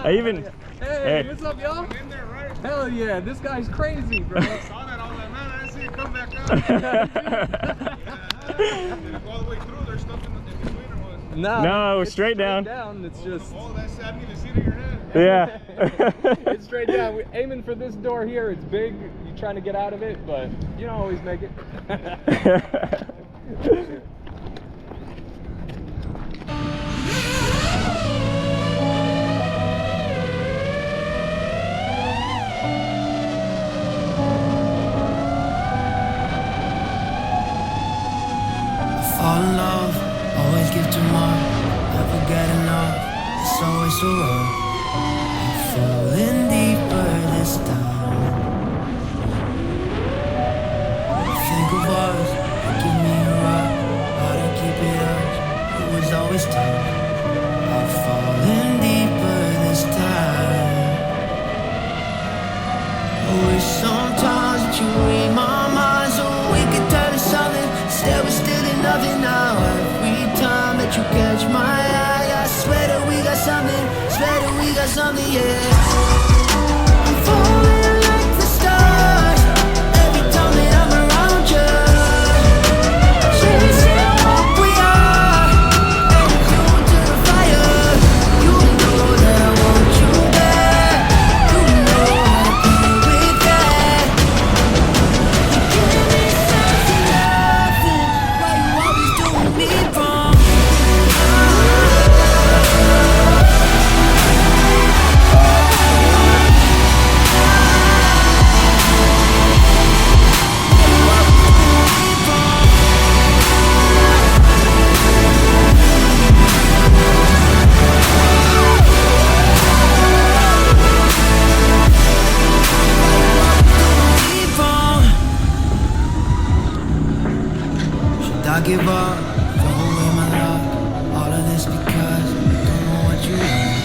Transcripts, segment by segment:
I even. Hey, what's up, y'all? I'm in there, right? Hell yeah, this guy's crazy, bro. I saw that all that, man. I didn't see it come back up. All the way through, there's stuff in between or what? No, it's straight down. It's just. Oh, that's I didn't even see it in your head. Yeah. It's straight down. We're aiming for this door here. It's big. You're trying to get out of it, but you don't always make it. Fall in love, always give too much, never get enough, it's always so wrong. I'm falling deeper this time. Think of us, give me a rock, how to keep it up, it was always tough. I'm falling deeper this time. I wish sometimes that you read my mind so we could turn to something. Instead we're still in nothing now. Every time that you catch my eye, I swear that we got something, swear that we got something, yeah. I'm falling like the stars every time that I'm around you. Chasing what we are, and you to the fire. You know that I want you back. You know how to be with that. You give me something nothing. Why you always doing me wrong? Should I give up? Throw away my love. All of this because I don't know what you want.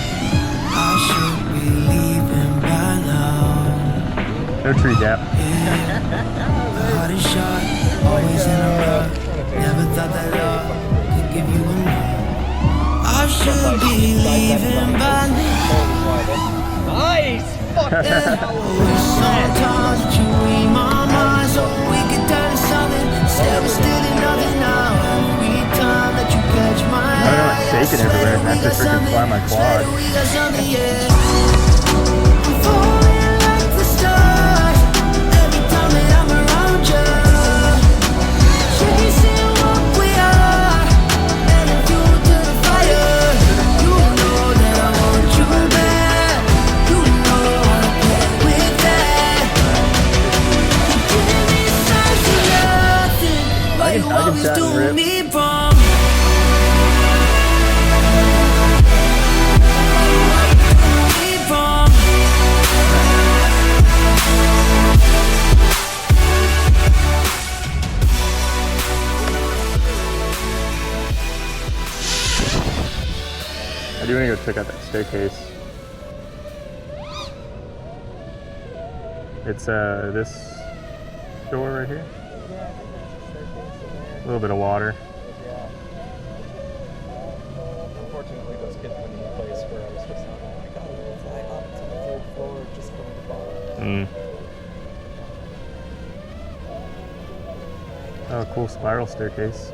I should be leaving by now. No tree gap. Heart is shot, always in a rut. Never thought that love could give you enough. I should be leaving by now. Nice! Fuck Sometimes that you read my mind so we can turn to something. Instead we're still in nothing now. Every time that you catch my eye, I don't know, it's shaking everywhere. I have to freaking fly my quad. we got something, yeah. I'm falling like the stars every time that I'm around you. Chasing what we are, and if you to the fire. You know that I want you back. You know how to play with that. You give me something nothing. Why you I can always chat and doing rip. me wrong? I do want to go check out that staircase. It's this door right here. A little bit of water. Unfortunately, those kids went in the place where I was supposed to have them. Like, oh, we'll fly up to the third floor, just go to the bottom. Oh, cool spiral staircase.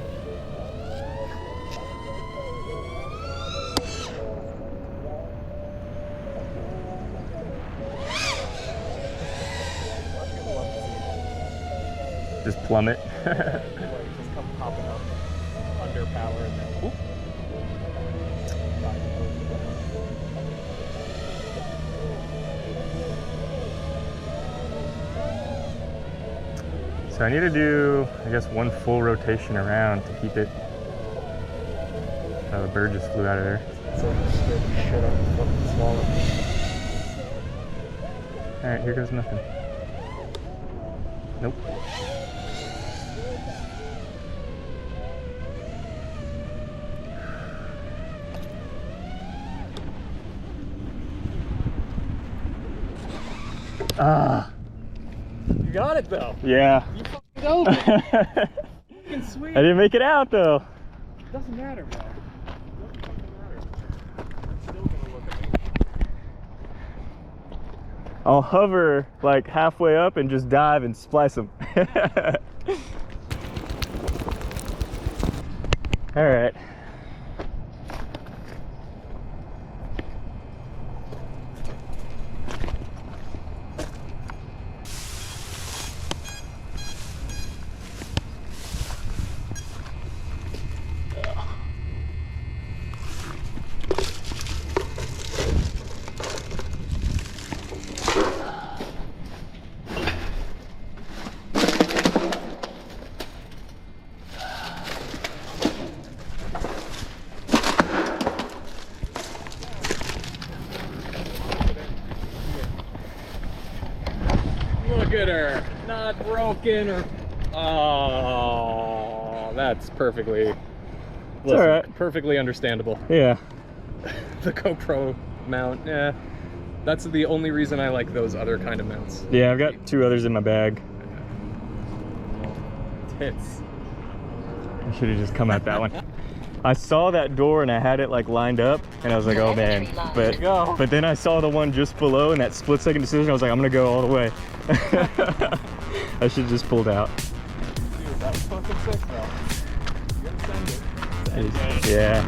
Just plummet. Like, just come popping up under power and then whoop. So I need to do, I guess, one full rotation around to keep it. Oh, the bird just flew out of there. So shit up and fucking swallow. Alright, here goes nothing. Nope. Ah. You got it though. Yeah. You fucking over. Fucking sweet. I didn't make it out though. Doesn't matter, man. I'll hover like halfway up and just dive and splice them. All right. Look at her, not broken or. Oh, that's perfectly. Listen, all right. Perfectly understandable. Yeah. The GoPro mount, yeah. That's the only reason I like those other kind of mounts. Yeah, I've got 2 others in my bag. Tits. I should have just come at that one. I saw that door and I had it like lined up and I was like, oh man. But then I saw the one just below and that split second decision, I was like, I'm gonna go all the way. I should have just pulled out. Dude, that was fucking sick though. You gotta send it. Yeah.